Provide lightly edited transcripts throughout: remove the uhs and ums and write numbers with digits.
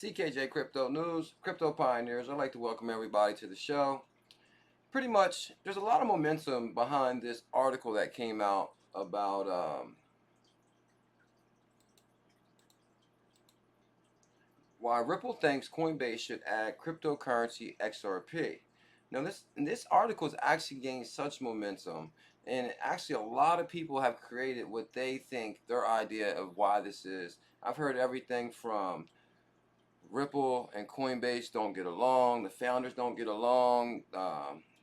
CKJ Crypto News, Crypto Pioneers. I'd like to welcome everybody to the show. Pretty much, there's a lot of momentum behind this article that came out about why Ripple thinks Coinbase should add cryptocurrency XRP. Now, this article has actually gained such momentum, and actually a lot of people have created what they think their idea of why this is. I've heard everything from Ripple and Coinbase don't get along. The founders don't get along.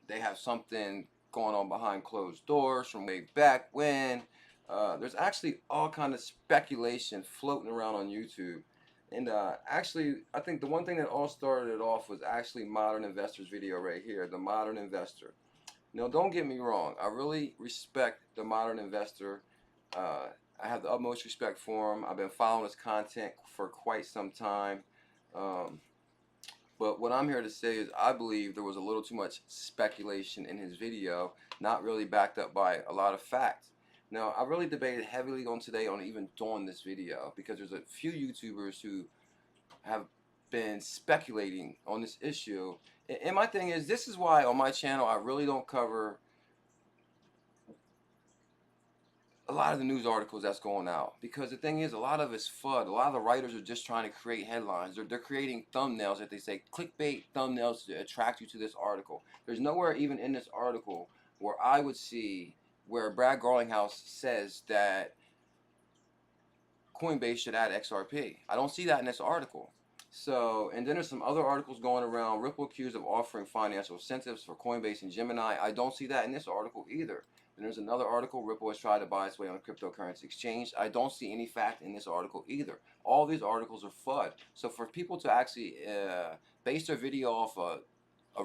They have something going on behind closed doors from way back when. There's actually all kind of speculation floating around on YouTube. And actually, I think the one thing that all started it off was actually Modern Investor's video right here, the Modern Investor. Now, don't get me wrong. I really respect the Modern Investor. I have the utmost respect for him. I've been following his content for quite some time. But what I'm here to say is I believe there was a little too much speculation in his video, not really backed up by a lot of facts. Now, I really debated heavily on today on even doing this video because there's a few YouTubers who have been speculating on this issue. And my thing is, this is why on my channel I really don't cover a lot of the news articles that's going out, because the thing is, a lot of it's FUD. A lot of the writers are just trying to create headlines. They're creating thumbnails that they say clickbait thumbnails to attract you to this article. There's nowhere even in this article where I would see where Brad Garlinghouse says that Coinbase should add XRP. I don't see that in this article. So, and then there's some other articles going around. Ripple accused of offering financial incentives for Coinbase and Gemini. I don't see that in this article either. And there's another article, Ripple has tried to buy its way on a cryptocurrency exchange. I don't see any fact in this article either. All these articles are FUD. So for people to actually base their video off a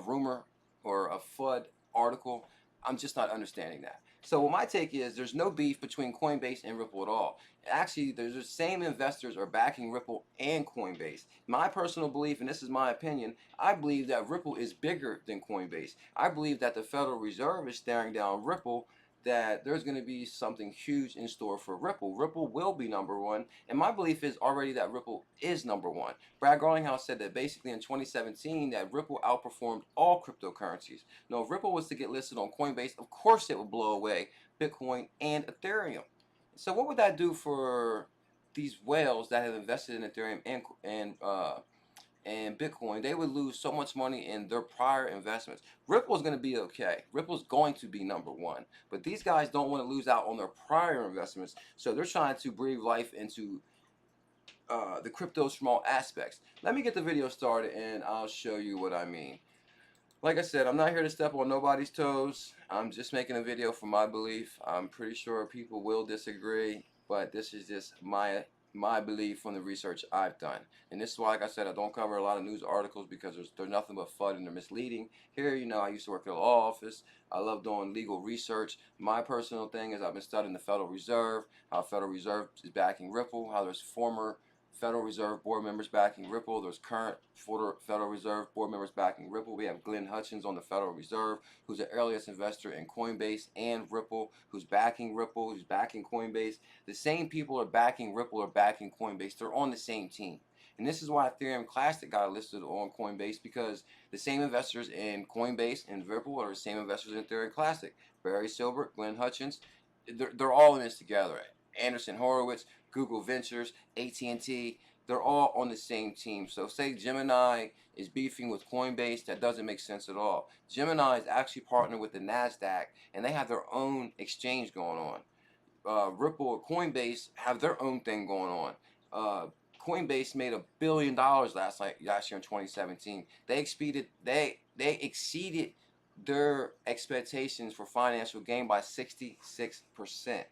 rumor or a FUD article, I'm just not understanding that. So what my take is, there's no beef between Coinbase and Ripple at all. Actually, there's the same investors are backing Ripple and Coinbase. My personal belief, and this is my opinion, I believe that Ripple is bigger than Coinbase. I believe that the Federal Reserve is staring down Ripple, that there's going to be something huge in store for Ripple. Ripple will be number one, and my belief is already that Ripple is number one. Brad Garlinghouse said that basically in 2017 that Ripple outperformed all cryptocurrencies. Now, if Ripple was to get listed on Coinbase, of course it would blow away Bitcoin and Ethereum. So what would that do for these whales that have invested in Ethereum and Bitcoin? They would lose so much money in their prior investments. Ripple is going to be okay. Ripple's going to be number one. But these guys don't want to lose out on their prior investments, so they're trying to breathe life into the crypto's from all aspects. Let me get the video started and I'll show you what I mean. Like I said, I'm not here to step on nobody's toes. I'm just making a video for my belief. I'm pretty sure people will disagree, but this is just my belief from the research I've done. And this is why, like I said, I don't cover a lot of news articles because they're nothing but FUD and they're misleading. Here, you know, I used to work at a law office. I love doing legal research. My personal thing is I've been studying the Federal Reserve, how Federal Reserve is backing Ripple, how there's former Federal Reserve board members backing Ripple. There's current Federal Reserve board members backing Ripple. We have Glenn Hutchins on the Federal Reserve, who's an earliest investor in Coinbase and Ripple, who's backing Ripple, who's backing Coinbase. The same people are backing Ripple or backing Coinbase. They're on the same team. And this is why Ethereum Classic got listed on Coinbase, because the same investors in Coinbase and Ripple are the same investors in Ethereum Classic. Barry Silbert, Glenn Hutchins, they're all in this together. Anderson Horowitz, Google Ventures, AT&T, they're all on the same team. So say Gemini is beefing with Coinbase, that doesn't make sense at all. Gemini is actually partnered with the NASDAQ, and they have their own exchange going on. Ripple or Coinbase have their own thing going on. Coinbase made $1 billion last year in 2017. They exceeded their expectations for financial gain by 66%.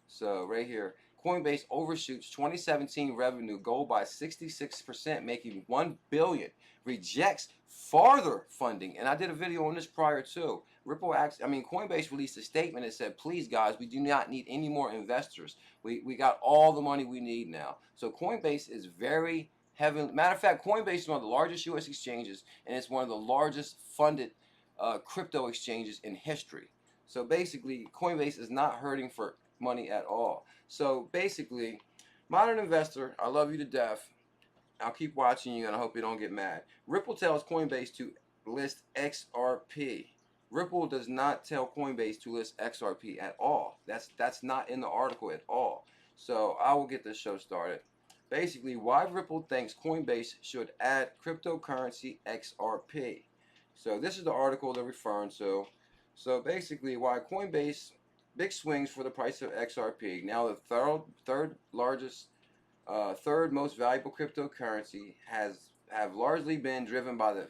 So right here, Coinbase overshoots 2017 revenue goal by 66%, making $1 billion. Rejects farther funding, and I did a video on this prior too. Coinbase released a statement that said, "Please, guys, we do not need any more investors. We got all the money we need now." So Coinbase is very heavy. Matter of fact, Coinbase is one of the largest U.S. exchanges, and it's one of the largest funded crypto exchanges in history. So basically, Coinbase is not hurting for money at all. So basically, Modern Investor, I love you to death. I'll keep watching you, and I hope you don't get mad. Ripple tells Coinbase to list XRP. Ripple does not tell Coinbase to list XRP at all. That's not in the article at all. So I will get this show started. Basically, why Ripple thinks Coinbase should add cryptocurrency XRP. So this is the article they're referring to. So basically, why Coinbase big swings for the price of XRP. Now the third largest third most valuable cryptocurrency have largely been driven by the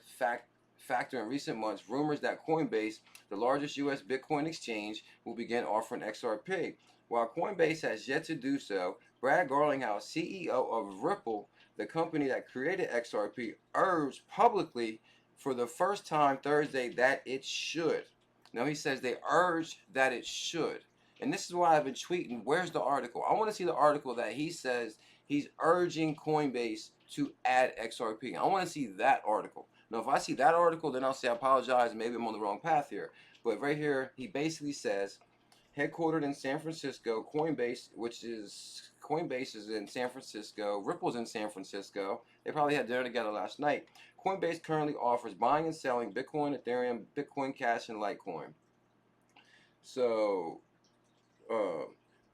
factor in recent months rumors that Coinbase, the largest U.S. Bitcoin exchange, will begin offering XRP. While Coinbase has yet to do so, Brad Garlinghouse, CEO of Ripple, the company that created XRP, urged publicly for the first time Thursday that it should. Now he says they urged that it should. And this is why I've been tweeting, where's the article? I want to see the article that he says he's urging Coinbase to add XRP. I want to see that article. Now, if I see that article, then I'll say I apologize. Maybe I'm on the wrong path here. But right here, he basically says, headquartered in San Francisco, Coinbase is in San Francisco. Ripple's in San Francisco. They probably had dinner together last night. Coinbase currently offers buying and selling Bitcoin, Ethereum, Bitcoin Cash, and Litecoin. So,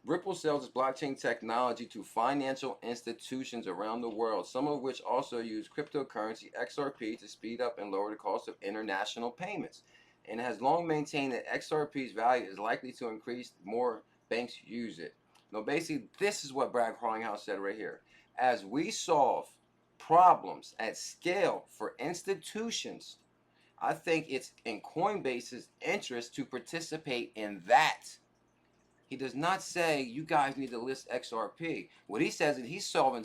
Ripple sells its blockchain technology to financial institutions around the world, some of which also use cryptocurrency XRP to speed up and lower the cost of international payments, and has long maintained that XRP's value is likely to increase the more banks use it. Now, basically, this is what Brad Garlinghouse said right here. As we solve problems at scale for institutions, I think it's in Coinbase's interest to participate in that. He does not say you guys need to list XRP. What he says is he's solving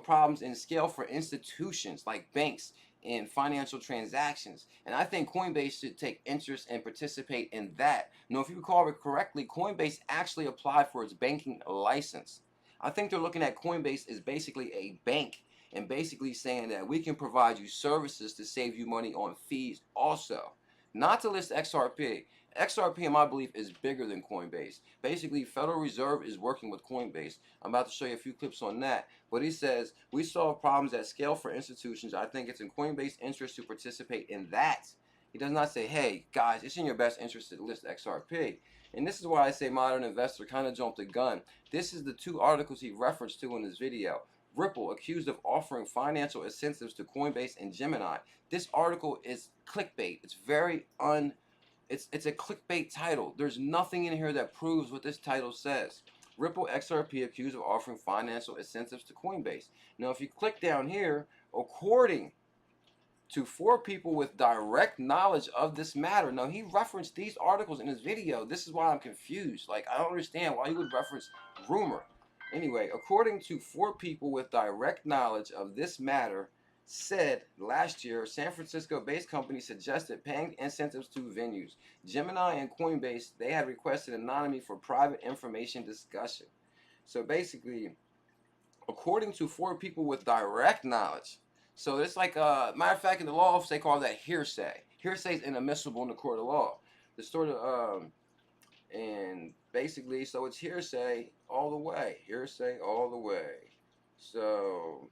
problems in scale for institutions like banks and financial transactions. And I think Coinbase should take interest and participate in that. Now, if you recall it correctly, Coinbase actually applied for its banking license. I think they're looking at Coinbase as basically a bank and basically saying that we can provide you services to save you money on fees also. Not to list XRP. XRP, in my belief, is bigger than Coinbase. Basically, Federal Reserve is working with Coinbase. I'm about to show you a few clips on that. But he says, we solve problems at scale for institutions. I think it's in Coinbase's interest to participate in that. He does not say, hey, guys, it's in your best interest to list XRP. And this is why I say modern investor kind of jumped the gun. This is the two articles he referenced to in this video. Ripple accused of offering financial incentives to Coinbase and Gemini. This article is clickbait. It's very It's a clickbait title. There's nothing in here that proves what this title says. Ripple XRP accused of offering financial incentives to Coinbase. Now, if you click down here, according to 4 people with direct knowledge of this matter. Now, he referenced these articles in his video. This is why I'm confused. Like, I don't understand why he would reference rumor. Anyway, according to 4 people with direct knowledge of this matter, said last year, San Francisco-based company suggested paying incentives to venues. Gemini and Coinbase, they had requested anonymity for private information discussion. So basically, according to 4 people with direct knowledge, so it's like, matter of fact, in the law, they call that hearsay. Hearsay is inadmissible in the court of law. The sort of, and basically, so it's hearsay all the way. Hearsay all the way. So,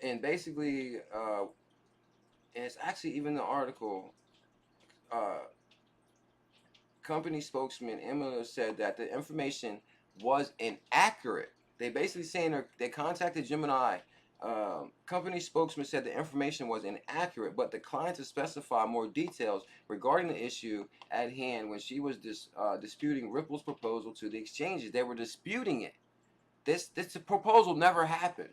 and basically, and it's actually even the article, company spokesman Emily said that the information was inaccurate. They basically saying they contacted Gemini. Company spokesman said the information was inaccurate, but declined to specify more details regarding the issue at hand when she was disputing Ripple's proposal to the exchanges. They were disputing it. This proposal never happened.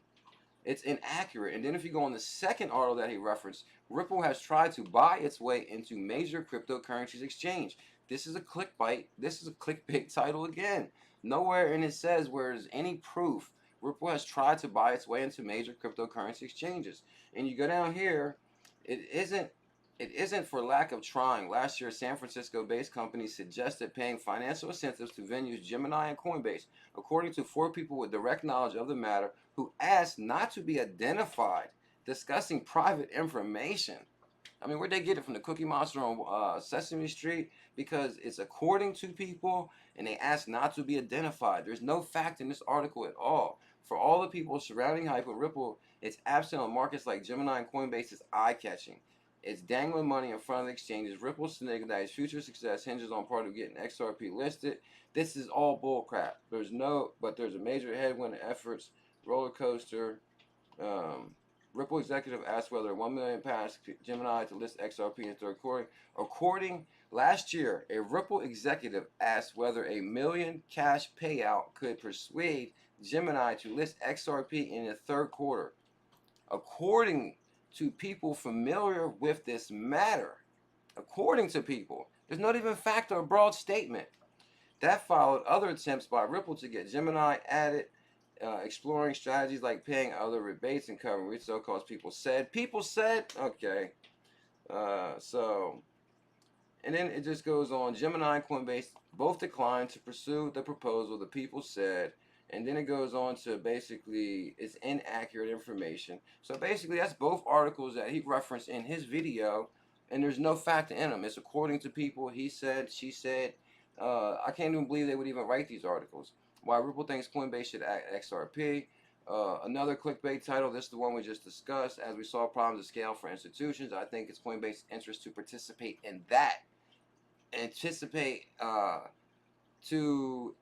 It's inaccurate. And then if you go on the second article that he referenced, Ripple has tried to buy its way into major cryptocurrencies exchange. This is a clickbait. This is a clickbait title again. Nowhere in it says where there's any proof Ripple has tried to buy its way into major cryptocurrency exchanges. And you go down here, it isn't for lack of trying. Last year, San Francisco-based companies suggested paying financial incentives to venues Gemini and Coinbase, according to 4 people with direct knowledge of the matter who asked not to be identified, discussing private information. I mean, where'd they get it from? The Cookie Monster on Sesame Street? Because it's according to people, and they asked not to be identified. There's no fact in this article at all. For all the people surrounding hype with Ripple, it's absent on markets like Gemini and Coinbase is eye-catching. It's dangling money in front of the exchanges. Ripple's saying that its future success hinges on part of getting XRP listed. This is all bullcrap. There's a major headwind in efforts. Roller coaster. Ripple executive asked whether 1 million passed Gemini to list XRP in third quarter. According last year, a Ripple executive asked whether a million cash payout could persuade Gemini to list XRP in the third quarter. According to people familiar with this matter, according to people, there's not even fact or broad statement. That followed other attempts by Ripple to get Gemini added, exploring strategies like paying other rebates and covering which so-called people said, okay. And then it just goes on. Gemini and Coinbase both declined to pursue the proposal the people said. And then it goes on to basically it's inaccurate information. So basically that's both articles that he referenced in his video, and there's no fact in them. It's according to people. He said, she said. I can't even believe they would even write these articles. Why Ripple thinks Coinbase should add XRP. Another clickbait title. This is the one we just discussed. As we saw problems of scale for institutions, I think it's Coinbase's interest to participate in that. Anticipate to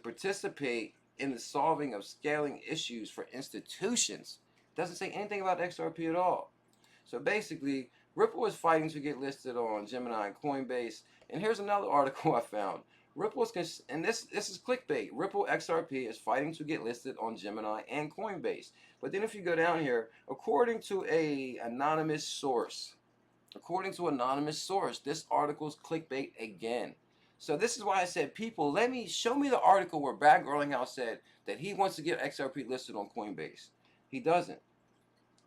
participate in the solving of scaling issues for institutions. Doesn't say anything about XRP at all. So basically, Ripple is fighting to get listed on Gemini and Coinbase. And here's another article I found. And this is clickbait. Ripple XRP is fighting to get listed on Gemini and Coinbase. But then if you go down here, according to an anonymous source, this article's clickbait again. So this is why I said, people, show me the article where Brad Garlinghouse said that he wants to get XRP listed on Coinbase. He doesn't.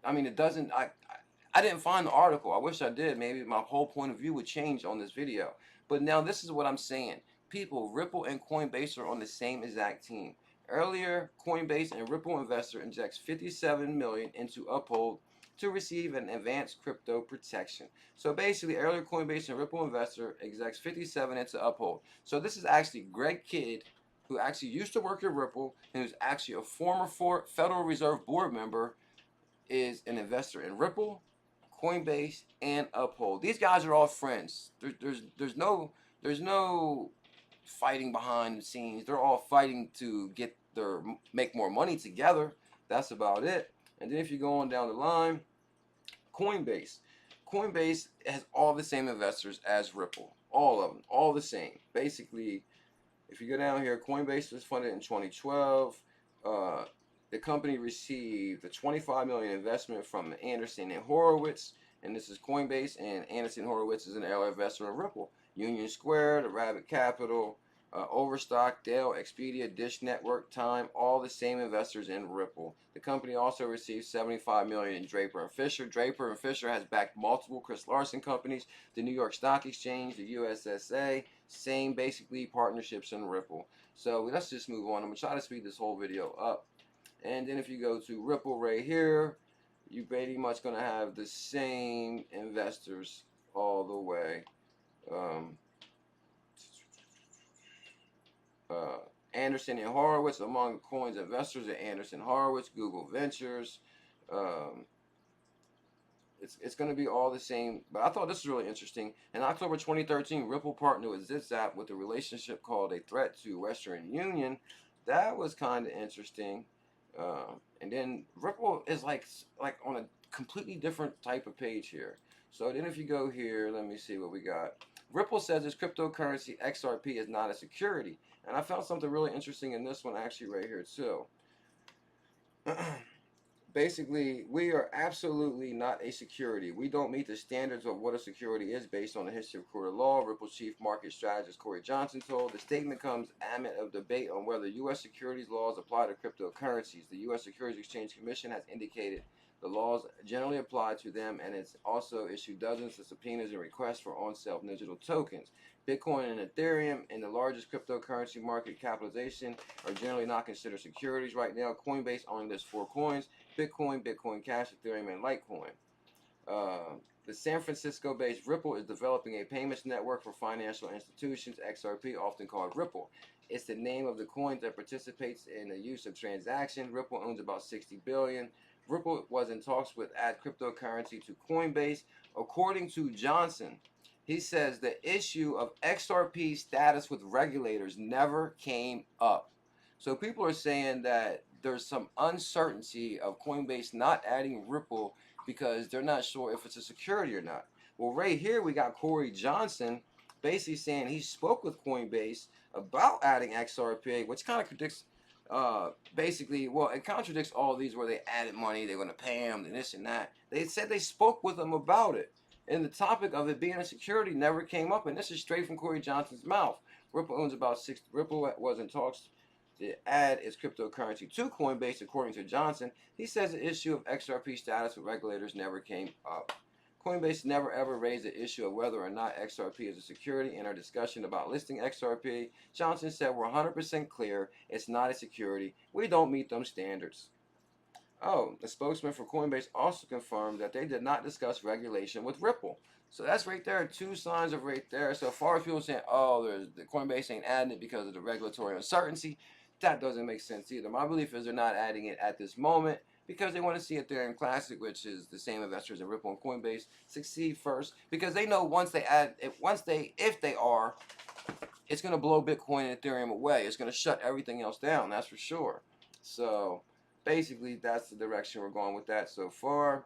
I mean, it doesn't. I didn't find the article. I wish I did. Maybe my whole point of view would change on this video. But now this is what I'm saying. People, Ripple and Coinbase are on the same exact team. Earlier, Coinbase and Ripple investor injects $57 million into Uphold to receive an advanced crypto protection. So basically, earlier Coinbase and Ripple investor injects 57 into Uphold. So this is actually Greg Kidd, who actually used to work at Ripple and who's actually a former Federal Reserve board member, is an investor in Ripple, Coinbase, and Uphold. These guys are all friends. There's no fighting behind the scenes. They're all fighting to make more money together. That's about it. And then if you go on down the line, Coinbase has all the same investors as Ripple. All of them, all the same. Basically, if you go down here, Coinbase was funded in 2012. The company received a $25 million investment from Anderson and Horowitz, and this is Coinbase, and Anderson Horowitz is an early investor in Ripple. Union Square, the Rabbit Capital, Overstock, Dell, Expedia, Dish Network, Time, all the same investors in Ripple. The company also received $75 million in Draper and Fisher. Draper and Fisher has backed multiple Chris Larson companies, the New York Stock Exchange, the USSA, same basically partnerships in Ripple. So let's just move on. I'm going to try to speed this whole video up. And then if you go to Ripple right here, you're pretty much going to have the same investors all the way. Anderson and Horowitz among the coin's investors are Anderson Horowitz, Google Ventures. It's going to be all the same. But I thought this was really interesting. In October 2013, Ripple partnered with Xrapid with a relationship called a threat to Western Union. That was kind of interesting. And then Ripple is like on a completely different type of page here. So then if you go here, let me see what we got. Ripple says its cryptocurrency XRP is not a security. And I found something really interesting in this one actually right here too. Basically, we are absolutely not a security. We don't meet the standards of what a security is based on the history of court of law. Ripple's chief market strategist Corey Johnson told. The statement comes amid of debate on whether U.S. securities laws apply to cryptocurrencies. The U.S. Securities Exchange Commission has indicated the laws generally apply to them, and it's also issued dozens of subpoenas and requests for on-sale digital tokens. Bitcoin and Ethereum, in the largest cryptocurrency market capitalization, are generally not considered securities right now. Coinbase only lists 4 coins: Bitcoin, Bitcoin Cash, Ethereum, and Litecoin. The San Francisco-based Ripple is developing a payments network for financial institutions, XRP, often called Ripple. It's the name of the coin that participates in the use of transaction. Ripple owns about 60 billion. Ripple was in talks with add cryptocurrency to Coinbase. According to Johnson, he says the issue of XRP status with regulators never came up. So people are saying that there's some uncertainty of Coinbase not adding Ripple because they're not sure if it's a security or not. Well, right here we got Corey Johnson basically saying he spoke with Coinbase about adding XRP, which kind of contradicts, basically, well, it contradicts all these where they added money, they're going to pay them, and this and that. They said they spoke with them about it. And the topic of it being a security never came up, and this is straight from Corey Johnson's mouth. Ripple owns about 60. Ripple was in talks to add its cryptocurrency to Coinbase, according to Johnson. He says the issue of XRP status with regulators never came up. Coinbase never ever raised the issue of whether or not XRP is a security. In our discussion about listing XRP, Johnson said we're 100% clear it's not a security. We don't meet those standards. Oh, the spokesman for Coinbase also confirmed that they did not discuss regulation with Ripple. So that's right there, two signs of right there. So far as people saying, oh, the Coinbase ain't adding it because of the regulatory uncertainty, that doesn't make sense either. My belief is they're not adding it at this moment because they want to see Ethereum Classic, which is the same investors in Ripple and Coinbase, succeed first, because they know once they add, if they are, it's going to blow Bitcoin and Ethereum away. It's going to shut everything else down, that's for sure. So basically, that's the direction we're going with that so far.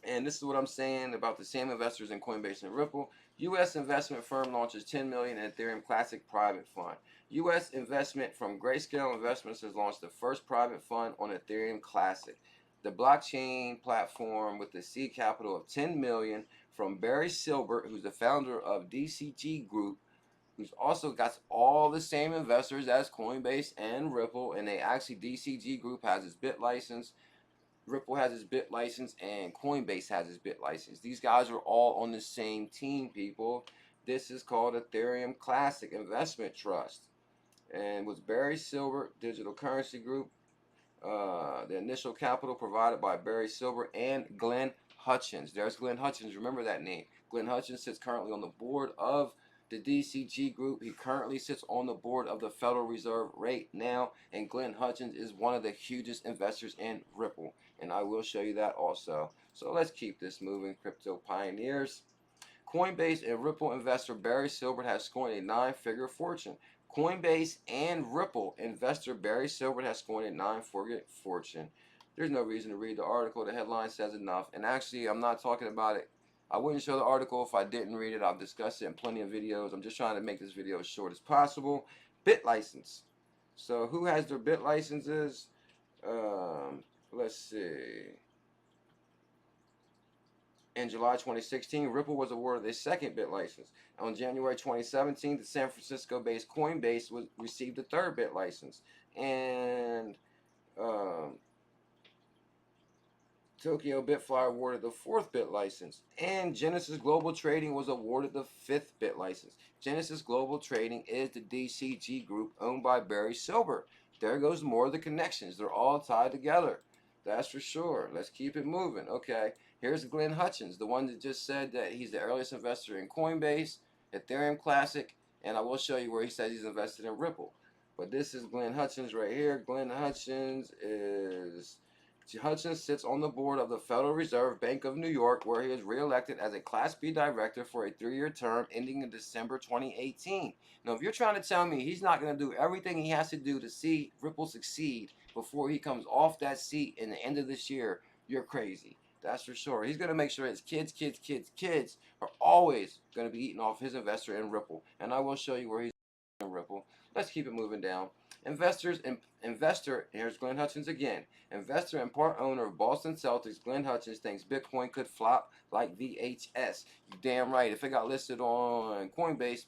And this is what I'm saying about the same investors in Coinbase and Ripple. U.S. investment firm launches $10 million in Ethereum Classic private fund. U.S. investment from Grayscale Investments has launched the first private fund on Ethereum Classic, the blockchain platform with the seed capital of $10 million from Barry Silbert, who's the founder of DCG Group, who's also got all the same investors as Coinbase and Ripple, and they actually, DCG Group has its BIT license, Ripple has its BIT license, and Coinbase has its BIT license. These guys are all on the same team, people. This is called Ethereum Classic Investment Trust, and with Barry Silbert Digital Currency Group, the initial capital provided by Barry Silbert and Glenn Hutchins. There's Glenn Hutchins. Remember that name. Glenn Hutchins sits currently on the board of the DCG Group. He currently sits on the board of the Federal Reserve right now, and Glenn Hutchins is one of the hugest investors in Ripple, and I will show you that also. So let's keep this moving, crypto pioneers. Coinbase and Ripple investor Barry Silbert has scored a 9-figure fortune. Coinbase and Ripple investor Barry Silbert has scored a 9-figure fortune. There's no reason to read the article. The headline says enough. And actually, I'm not talking about it. I wouldn't show the article if I didn't read it. I've discussed it in plenty of videos. I'm just trying to make this video as short as possible. BIT license. So who has their BIT licenses? Let's see. In July 2016, Ripple was awarded a second BIT license. On January 2017, the San Francisco-based Coinbase received a third BIT license. And Tokyo Bitfly awarded the fourth BIT license. And Genesis Global Trading was awarded the fifth BIT license. Genesis Global Trading is the DCG Group owned by Barry Silbert. There goes more of the connections. They're all tied together. That's for sure. Let's keep it moving. Okay. Here's Glenn Hutchins, the one that just said that he's the earliest investor in Coinbase, Ethereum Classic, and I will show you where he says he's invested in Ripple. But this is Glenn Hutchins right here. Glenn Hutchins sits on the board of the Federal Reserve Bank of New York, where he is reelected as a Class B director for a 3-year term ending in December 2018. Now, if you're trying to tell me he's not going to do everything he has to do to see Ripple succeed before he comes off that seat in the end of this year, you're crazy. That's for sure. He's going to make sure his kids are always going to be eating off his investor in Ripple. And I will show you where he's in Ripple. Let's keep it moving down. Investor, here's Glenn Hutchins again. Investor and part owner of Boston Celtics, Glenn Hutchins thinks Bitcoin could flop like VHS. You're damn right. If it got listed on Coinbase,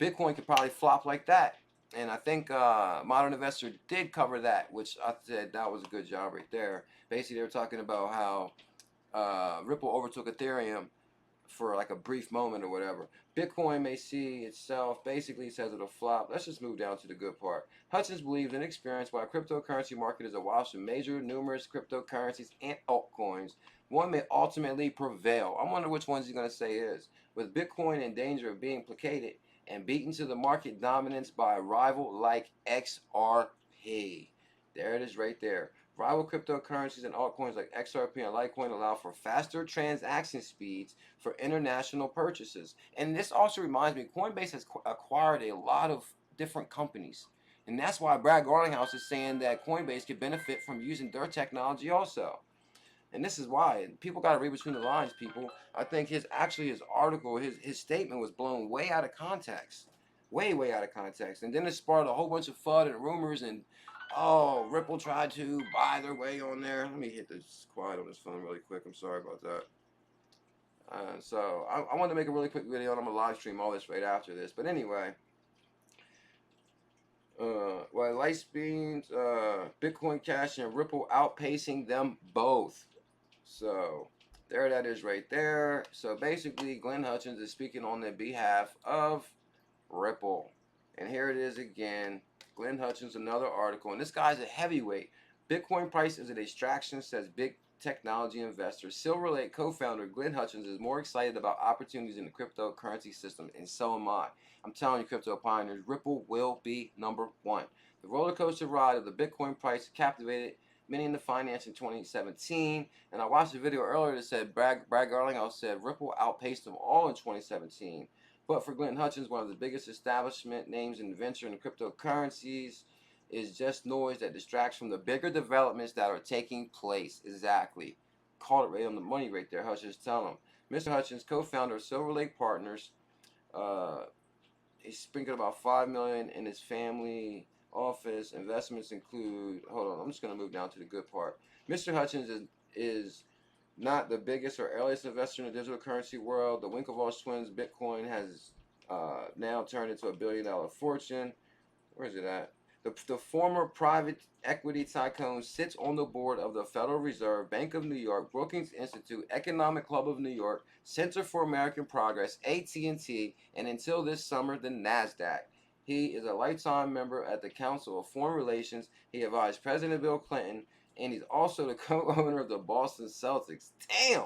Bitcoin could probably flop like that. And I think Modern Investor did cover that, which I said that was a good job right there. Basically, they were talking about how Ripple overtook Ethereum for like a brief moment or whatever. Bitcoin may see itself, basically says it'll flop. Let's just move down to the good part. Hutchins believes in experience while cryptocurrency market is awash with numerous cryptocurrencies and altcoins, one may ultimately prevail. I wonder which ones he's going to say is. With Bitcoin in danger of being placated, and beaten to the market dominance by a rival like XRP. There it is right there. Rival cryptocurrencies and altcoins like XRP and Litecoin allow for faster transaction speeds for international purchases. And this also reminds me, Coinbase has acquired a lot of different companies. And that's why Brad Garlinghouse is saying that Coinbase could benefit from using their technology also. And this is why people got to read between the lines, people. I think his article, his statement was blown way out of context, way out of context. And then it sparked a whole bunch of FUD and rumors, and oh, Ripple tried to buy their way on there. Let me hit this quiet on this phone really quick. I'm sorry about that. So I wanted to make a really quick video, and I'm gonna live stream all this right after this. But anyway. Well, Lightspeed, Bitcoin Cash, and Ripple outpacing them both. So there that is right there. So basically, Glenn Hutchins is speaking on the behalf of Ripple. And here it is again. Glenn Hutchins, another article. And this guy's a heavyweight. Bitcoin price is a distraction, says big technology investor. Silver Lake co-founder Glenn Hutchins is more excited about opportunities in the cryptocurrency system, and so am I. I'm telling you, crypto pioneers, Ripple will be number one. The roller coaster ride of the Bitcoin price captivated many in the finance in 2017, and I watched a video earlier that said Brad Garlinghouse said Ripple outpaced them all in 2017. But for Glenn Hutchins, one of the biggest establishment names in venture and cryptocurrencies, is just noise that distracts from the bigger developments that are taking place. Exactly. Called it right on the money right there. Hutchins tell him. Mr. Hutchins, co-founder of Silver Lake Partners, he's sprinkled about $5 million in his family office. Investments include, hold on, I'm just going to move down to the good part. Mr. Hutchins is not the biggest or earliest investor in the digital currency world. The Winklevoss twins Bitcoin has now turned into a $1 billion fortune. Where is it at? The former private equity tycoon sits on the board of the Federal Reserve, Bank of New York, Brookings Institute, Economic Club of New York, Center for American Progress, AT&T, and until this summer, the NASDAQ. He is a lifetime member at the Council of Foreign Relations. He advised President Bill Clinton, and he's also the co-owner of the Boston Celtics. Damn!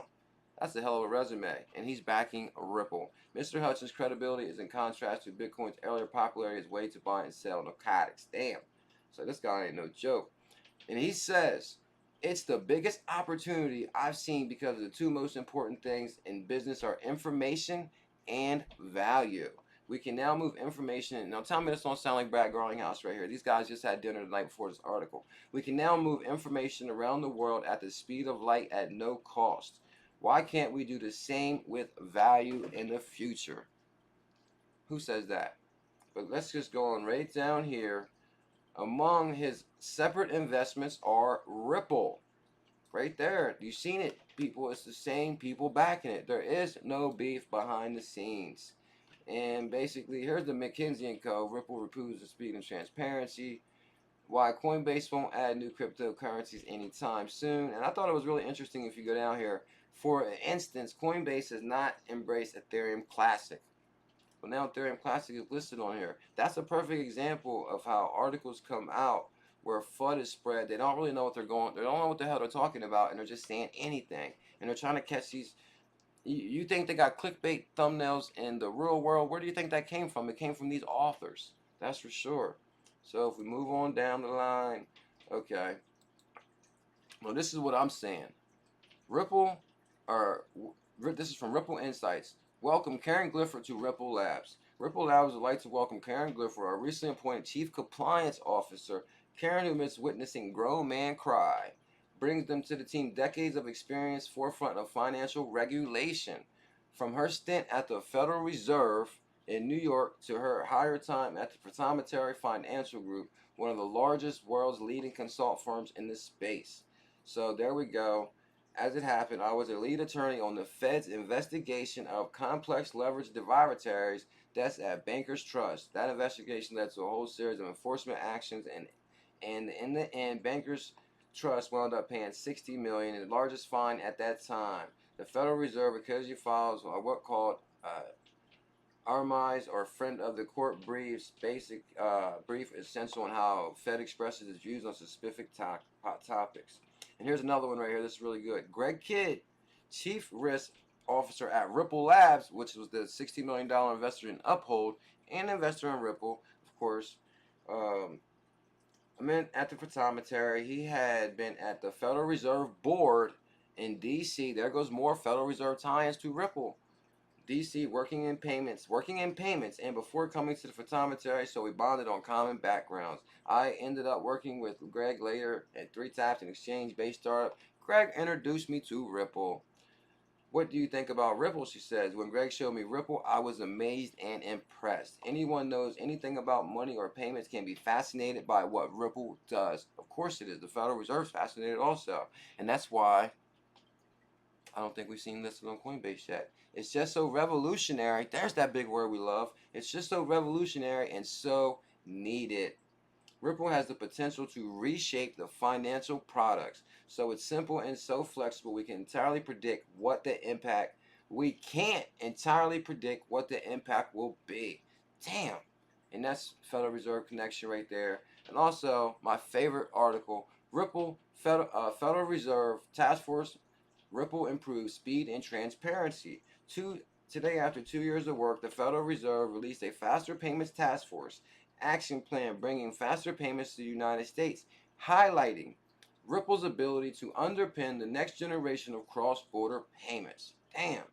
That's a hell of a resume. And he's backing Ripple. Mr. Hutchins' credibility is in contrast to Bitcoin's earlier popularity as a way to buy and sell narcotics. Damn. So this guy ain't no joke. And he says, it's the biggest opportunity I've seen because the two most important things in business are information and value. We can now move information. Now tell me this don't sound like Brad Garlinghouse right here. These guys just had dinner the night before this article. We can now move information around the world at the speed of light at no cost. Why can't we do the same with value in the future? Who says that? But let's just go on right down here. Among his separate investments are Ripple. Right there. You've seen it, people. It's the same people backing it. There is no beef behind the scenes. And basically, here's the McKinsey & Co. Ripple reproves the speed and transparency. Why Coinbase won't add new cryptocurrencies anytime soon. And I thought it was really interesting if you go down here. For instance, Coinbase has not embraced Ethereum Classic. But now Ethereum Classic is listed on here. That's a perfect example of how articles come out where FUD is spread. They don't really know what they're going. They don't know what the hell they're talking about, and they're just saying anything. And they're trying to catch these. You think they got clickbait thumbnails in the real world? Where do you think that came from? It came from these authors. That's for sure. So if we move on down the line, okay. Well, this is what I'm saying. Ripple, this is from Ripple Insights. Welcome Karen Clifford to Ripple Labs. Ripple Labs would like to welcome Karen Clifford, our recently appointed Chief Compliance Officer. Karen, who admits witnessing grown man cry, brings them to the team decades of experience, forefront of financial regulation. From her stint at the Federal Reserve in New York to her higher time at the Proprietary Financial Group, one of the largest world's leading consult firms in this space. So there we go. As it happened, I was a lead attorney on the Fed's investigation of complex leverage derivatives that's at Bankers Trust. That investigation led to a whole series of enforcement actions, and in the end, Bankers Trust wound up paying $60 million, the largest fine at that time. The Federal Reserve, because you files are what called RMIs, or friend of the court briefs, brief essential on how Fed expresses its views on specific topics. And here's another one right here. This is really good. Greg Kidd, Chief Risk officer at Ripple Labs, which was the $60 million investor in Uphold and investor in Ripple, of course. I mean, at the photometry, he had been at the Federal Reserve Board in D.C. There goes more Federal Reserve tie-ins to Ripple. DC working in payments, and before coming to the photometry, so we bonded on common backgrounds. I ended up working with Greg later at 3 Taps, an exchange-based startup. Greg introduced me to Ripple. What do you think about Ripple? She says. When Greg showed me Ripple, I was amazed and impressed. Anyone knows anything about money or payments can be fascinated by what Ripple does. Of course it is. The Federal Reserve's fascinated also. And that's why I don't think we've seen listed on Coinbase yet. It's just so revolutionary. There's that big word we love. It's just so revolutionary and so needed. Ripple has the potential to reshape the financial products. So it's simple and so flexible. We can't entirely predict what the impact will be. Damn. And that's Federal Reserve connection right there. And also my favorite article, Ripple Federal Reserve Task Force. Ripple improves speed and transparency. Today, after 2 years of work, the Federal Reserve released a faster payments task force action plan bringing faster payments to the United States, highlighting Ripple's ability to underpin the next generation of cross-border payments. Damn.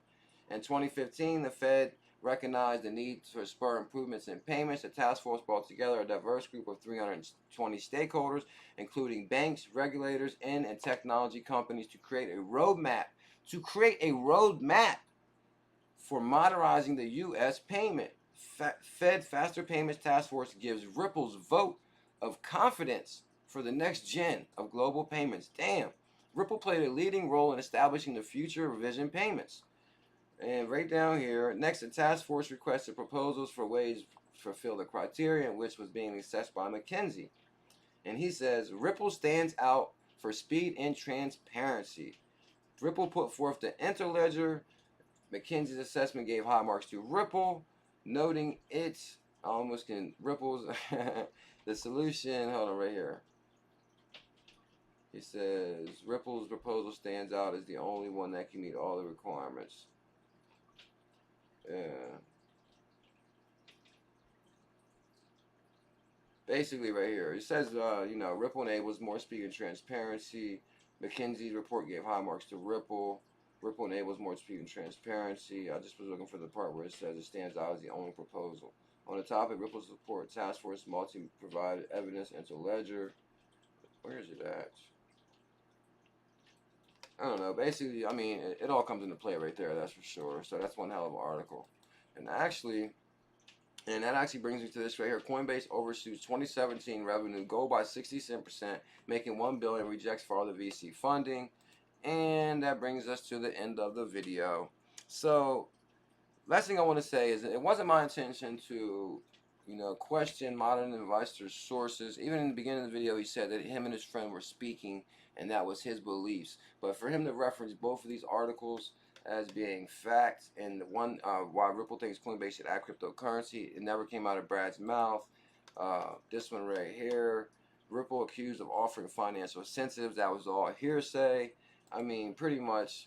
In 2015, the Fed recognized the need to spur improvements in payments. The task force brought together a diverse group of 320 stakeholders, including banks, regulators, and technology companies, to create a roadmap for modernizing the U.S. payment. Fed Faster Payments Task Force gives Ripple's vote of confidence for the next gen of global payments. Damn. Ripple played a leading role in establishing the future of vision payments. And right down here, next, the task force requested proposals for ways to fulfill the criteria, which was being assessed by McKinsey. And he says, Ripple stands out for speed and transparency. Ripple put forth the interledger. McKinsey's assessment gave high marks to Ripple, noting Ripple's, the solution, hold on right here. He says, Ripple's proposal stands out as the only one that can meet all the requirements. Yeah. Basically right here, it says, Ripple enables more speed and transparency. McKinsey's report gave high marks to Ripple. Ripple enables more speed and transparency. I just was looking for the part where it says it stands out as the only proposal. On the topic, Ripple's report task force multi-provided evidence into ledger. Where is it at? I don't know. Basically, I mean, it all comes into play right there, that's for sure. So that's one hell of an article. And that actually brings me to this right here. Coinbase overshoots 2017 revenue goal by 67%, making $1 billion, rejects further VC funding. And that brings us to the end of the video. So, last thing I want to say is that it wasn't my intention to, question modern investors' sources. Even in the beginning of the video, he said that him and his friend were speaking, and that was his beliefs. But for him to reference both of these articles as being facts, and the one why Ripple thinks Coinbase should add cryptocurrency, it never came out of Brad's mouth. This one right here, Ripple accused of offering financial incentives, that was all hearsay. I mean, pretty much,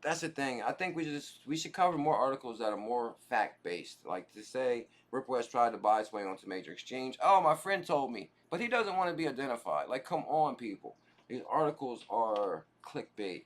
that's the thing. I think we should cover more articles that are more fact-based. Like to say, Ripple has tried to buy its way onto major exchange. Oh, my friend told me. But he doesn't want to be identified. Like, come on, people. These articles are clickbait.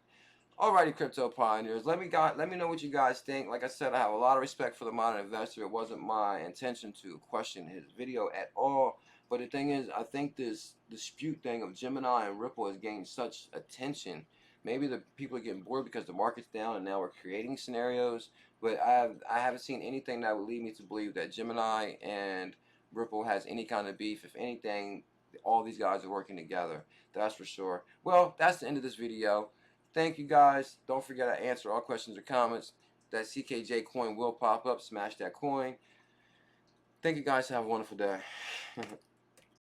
Alrighty, crypto pioneers. Let me know what you guys think. Like I said, I have a lot of respect for the modern investor. It wasn't my intention to question his video at all. But the thing is, I think this dispute thing of Gemini and Ripple has gained such attention. Maybe the people are getting bored because the market's down and now we're creating scenarios. But I haven't seen anything that would lead me to believe that Gemini and Ripple has any kind of beef. If anything, all these guys are working together. That's for sure. Well, that's the end of this video. Thank you guys. Don't forget I answer all questions or comments. That CKJ coin will pop up. Smash that coin. Thank you guys. Have a wonderful day.